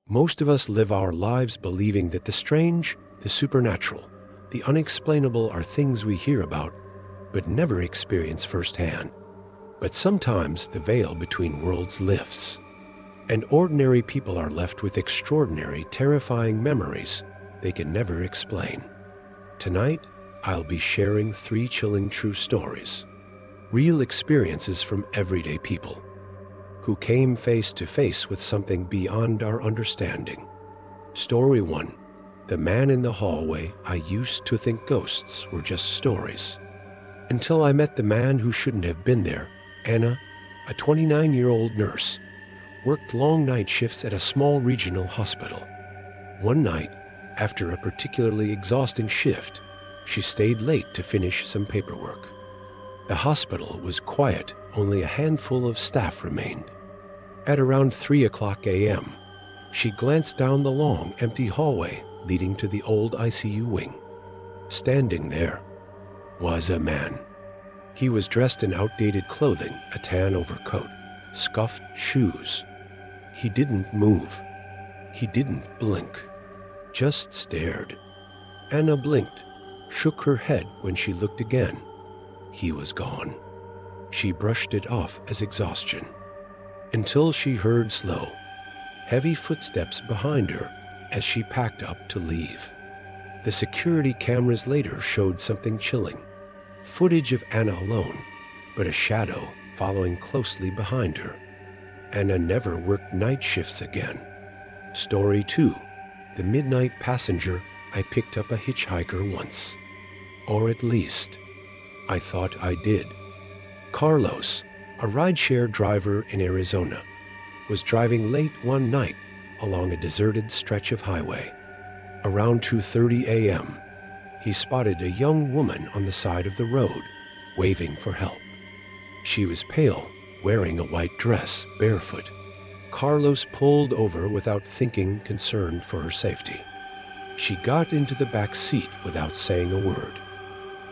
Most of us live our lives believing that the strange, the supernatural, the unexplainable are things we hear about, but never experience firsthand. But sometimes the veil between worlds lifts, and ordinary people are left with extraordinary, terrifying memories they can never explain. Tonight, I'll be sharing 3 chilling true stories, real experiences from everyday people who came face to face with something beyond our understanding. Story 1. The man in the hallway. I used to think ghosts were just stories, until I met the man who shouldn't have been there. Anna, a 29-year-old nurse, worked long night shifts at a small regional hospital. One night, after a particularly exhausting shift, she stayed late to finish some paperwork. The hospital was quiet, only a handful of staff remained. At around 3:00 a.m., she glanced down the long, empty hallway leading to the old ICU wing. Standing there was a man. He was dressed in outdated clothing, a tan overcoat, scuffed shoes. He didn't move. He didn't blink, just stared. Anna blinked, shook her head when she looked again. He was gone. She brushed it off as exhaustion, until she heard slow, heavy footsteps behind her as she packed up to leave. The security cameras later showed something chilling. Footage of Anna alone, but a shadow following closely behind her. Anna never worked night shifts again. Story 2. The midnight passenger. I picked up a hitchhiker once. Or at least, I thought I did. Carlos, a rideshare driver in Arizona, was driving late one night along a deserted stretch of highway. Around 2:30 a.m., he spotted a young woman on the side of the road, waving for help. She was pale, wearing a white dress, barefoot. Carlos pulled over without thinking, concerned for her safety. She got into the back seat without saying a word.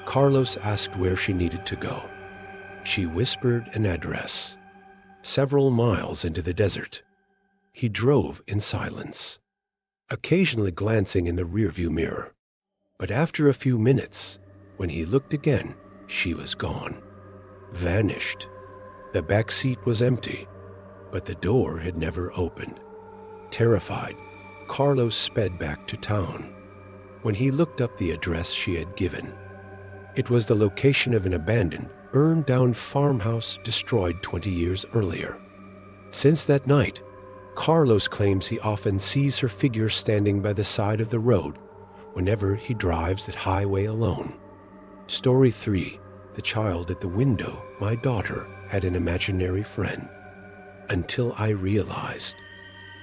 Carlos asked where she needed to go. She whispered an address, several miles into the desert. He drove in silence, occasionally glancing in the rearview mirror. But after a few minutes, when he looked again, she was gone, vanished. The back seat was empty, but the door had never opened. Terrified, Carlos sped back to town. When he looked up the address she had given, it was the location of an abandoned, burned-down farmhouse destroyed 20 years earlier. Since that night, Carlos claims he often sees her figure standing by the side of the road whenever he drives that highway alone. Story 3. The child at the window. My daughter had an imaginary friend, until I realized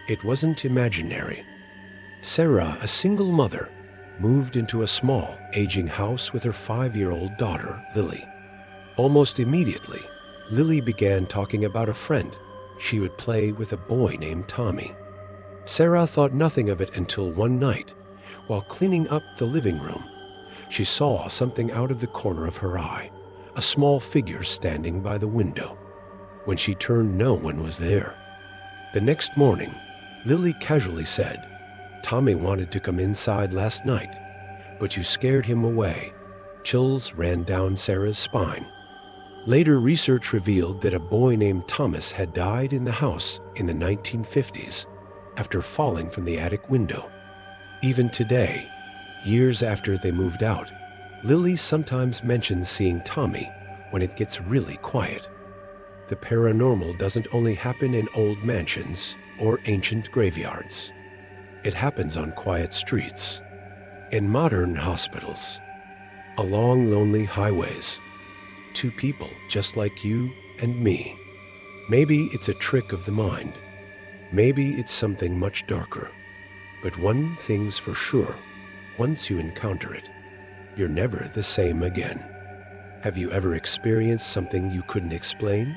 it wasn't imaginary. Sarah, a single mother, moved into a small, aging house with her 5-year-old daughter, Lily. Almost immediately, Lily began talking about a friend she would play with, a boy named Tommy. Sarah thought nothing of it until one night, while cleaning up the living room, she saw something out of the corner of her eye, a small figure standing by the window. When she turned, no one was there. The next morning, Lily casually said, "Tommy wanted to come inside last night, but you scared him away." Chills ran down Sarah's spine. Later research revealed that a boy named Thomas had died in the house in the 1950s after falling from the attic window. Even today, years after they moved out, Lily sometimes mentions seeing Tommy when it gets really quiet. The paranormal doesn't only happen in old mansions or ancient graveyards. It happens on quiet streets, in modern hospitals, along lonely highways, to people just like you and me. Maybe it's a trick of the mind. Maybe it's something much darker. But one thing's for sure, once you encounter it, you're never the same again. Have you ever experienced something you couldn't explain?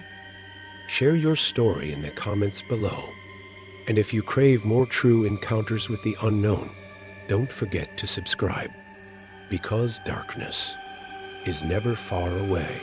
Share your story in the comments below. And if you crave more true encounters with the unknown, don't forget to subscribe, because darkness is never far away.